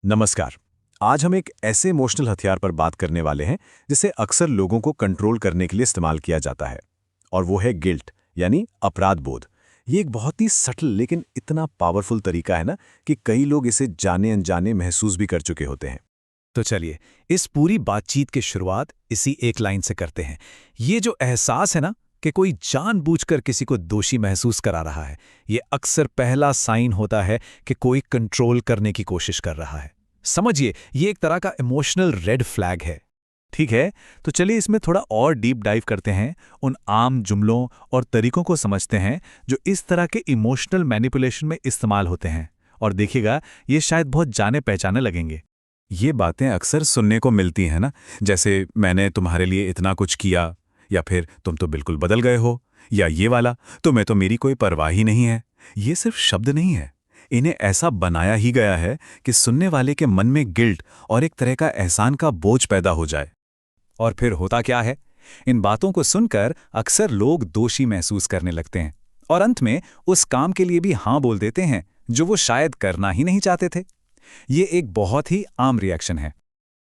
नमस्कार। आज हम एक ऐसे इमोशनल हथियार पर बात करने वाले हैं जिसे अक्सर लोगों को कंट्रोल करने के लिए इस्तेमाल किया जाता है, और वो है गिल्ट, यानी अपराध बोध। ये एक बहुत ही सटल लेकिन इतना पावरफुल तरीका है ना कि कई लोग इसे जाने अनजाने महसूस भी कर चुके होते हैं। तो चलिए इस पूरी बातचीत की शुरुआत इसी एक लाइन से करते हैं। ये जो एहसास है ना कि कोई जानबूझकर किसी को दोषी महसूस करा रहा है, ये अक्सर पहला साइन होता है कि कोई कंट्रोल करने की कोशिश कर रहा है। समझिए, ये एक तरह का इमोशनल रेड फ्लैग है। ठीक है, तो चलिए इसमें थोड़ा और डीप डाइव करते हैं, उन आम जुमलों और तरीकों को समझते हैं जो इस तरह के इमोशनल मैनिपुलेशन में इस्तेमाल होते हैं। और देखिएगा, ये शायद बहुत जाने पहचाने लगेंगे। ये बातें अक्सर सुनने को मिलती हैं ना, जैसे मैंने तुम्हारे लिए इतना कुछ किया, या फिर तुम तो बिल्कुल बदल गए हो, या ये वाला तुम्हें तो मेरी कोई परवाह ही नहीं है। ये सिर्फ शब्द नहीं है, इन्हें ऐसा बनाया ही गया है कि सुनने वाले के मन में गिल्ट और एक तरह का एहसान का बोझ पैदा हो जाए। और फिर होता क्या है, इन बातों को सुनकर अक्सर लोग दोषी महसूस करने लगते हैं और अंत में उस काम के लिए भी हाँ बोल देते हैं जो वो शायद करना ही नहीं चाहते थे। ये एक बहुत ही आम रिएक्शन है।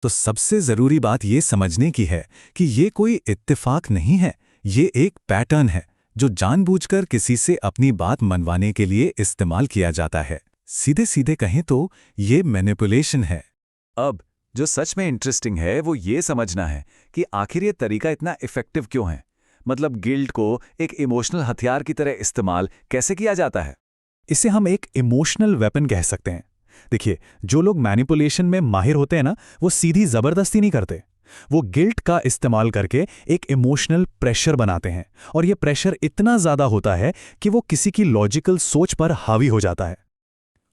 तो सबसे जरूरी बात ये समझने की है कि ये कोई इत्तेफाक नहीं है, ये एक पैटर्न है जो जानबूझकर किसी से अपनी बात मनवाने के लिए इस्तेमाल किया जाता है। सीधे सीधे कहें तो ये मैनिपुलेशन है। अब जो सच में इंटरेस्टिंग है वो ये समझना है कि आखिर ये तरीका इतना इफेक्टिव क्यों है। मतलब गिल्ट को एक इमोशनल हथियार की तरह इस्तेमाल कैसे किया जाता है। इसे हम एक इमोशनल वेपन कह सकते हैं। देखिए, जो लोग मैनिपुलेशन में माहिर होते हैं ना, वो सीधी जबरदस्ती नहीं करते। वो गिल्ट का इस्तेमाल करके एक इमोशनल प्रेशर बनाते हैं, और ये प्रेशर इतना ज्यादा होता है कि वो किसी की लॉजिकल सोच पर हावी हो जाता है।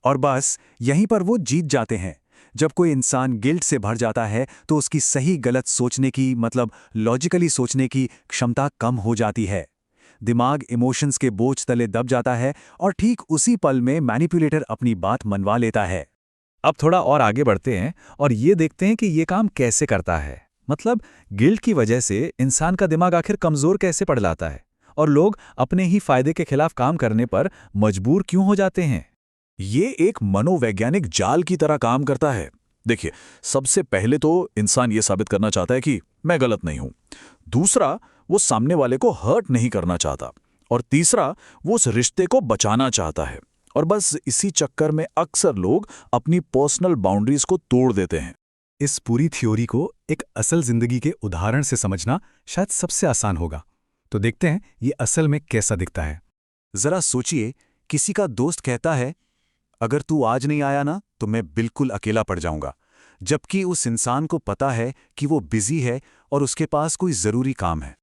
और बस यहीं पर वो जीत जाते हैं। जब कोई इंसान गिल्ट से भर जाता है तो उसकी सही गलत सोचने की, मतलब लॉजिकली सोचने की क्षमता कम हो जाती है। दिमाग इमोशंस के बोझ तले दब जाता है और ठीक उसी पल में मैनिपुलेटर अपनी बात मनवा लेता है। अब थोड़ा और आगे बढ़ते हैं और ये देखते हैं कि ये काम कैसे करता है। मतलब गिल्ट की वजह से इंसान का दिमाग आखिर कमजोर कैसे पड़ जाता है और लोग अपने ही फायदे के खिलाफ काम करने पर मजबूर क्यों हो जाते हैं। ये एक मनोवैज्ञानिक जाल की तरह काम करता है। देखिए, सबसे पहले तो इंसान ये साबित करना चाहता है कि मैं गलत नहीं हूं। दूसरा, वो सामने वाले को हर्ट नहीं करना चाहता। और तीसरा, वो उस रिश्ते को बचाना चाहता है। और बस इसी चक्कर में अक्सर लोग अपनी पर्सनल बाउंड्रीज को तोड़ देते हैं। इस पूरी थ्योरी को एक असल जिंदगी के उदाहरण से समझना शायद सबसे आसान होगा। तो देखते हैं ये असल में कैसा दिखता है। जरा सोचिए, किसी का दोस्त कहता है, अगर तू आज नहीं आया ना तो मैं बिल्कुल अकेला पड़ जाऊंगा, जबकि उस इंसान को पता है कि वो बिजी है और उसके पास कोई जरूरी काम है।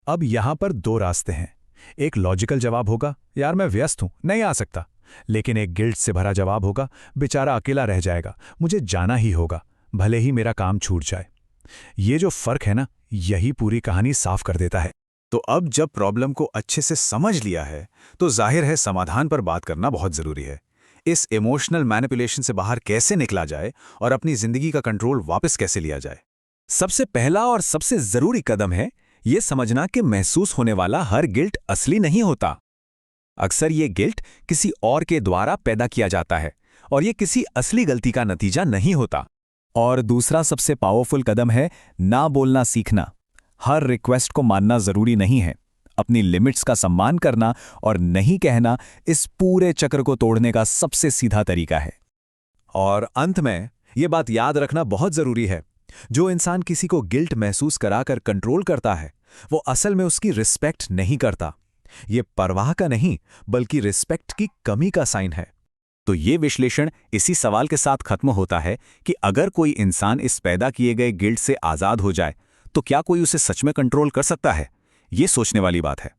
अब यहां पर दो रास्ते हैं। एक लॉजिकल जवाब होगा, यार मैं व्यस्त हूं, नहीं आ सकता। लेकिन एक गिल्ट से भरा जवाब होगा, बेचारा अकेला रह जाएगा, मुझे जाना ही होगा, भले ही मेरा काम छूट जाए। ये जो फर्क है ना, यही पूरी कहानी साफ कर देता है। तो अब जब प्रॉब्लम को अच्छे से समझ लिया है तो जाहिर है समाधान पर बात करना बहुत जरूरी है। इस इमोशनल मैनिपुलेशन से बाहर कैसे निकला जाए और अपनी जिंदगी का कंट्रोल वापस कैसे लिया जाए। सबसे पहला और सबसे जरूरी कदम है यह समझना कि महसूस होने वाला हर गिल्ट असली नहीं होता। अक्सर ये गिल्ट किसी और के द्वारा पैदा किया जाता है और ये किसी असली गलती का नतीजा नहीं होता। और दूसरा सबसे पावरफुल कदम है ना बोलना सीखना। हर रिक्वेस्ट को मानना जरूरी नहीं है। अपनी लिमिट्स का सम्मान करना और नहीं कहना इस पूरे चक्र को तोड़ने का सबसे सीधा तरीका है। और अंत में यह बात याद रखना बहुत जरूरी है, जो इंसान किसी को गिल्ट महसूस कराकर कंट्रोल करता है वो असल में उसकी रिस्पेक्ट नहीं करता। ये परवाह का नहीं, बल्कि रिस्पेक्ट की कमी का साइन है। तो ये विश्लेषण इसी सवाल के साथ खत्म होता है कि अगर कोई इंसान इस पैदा किए गए गिल्ट से आजाद हो जाए तो क्या कोई उसे सच में कंट्रोल कर सकता है। ये सोचने वाली बात है।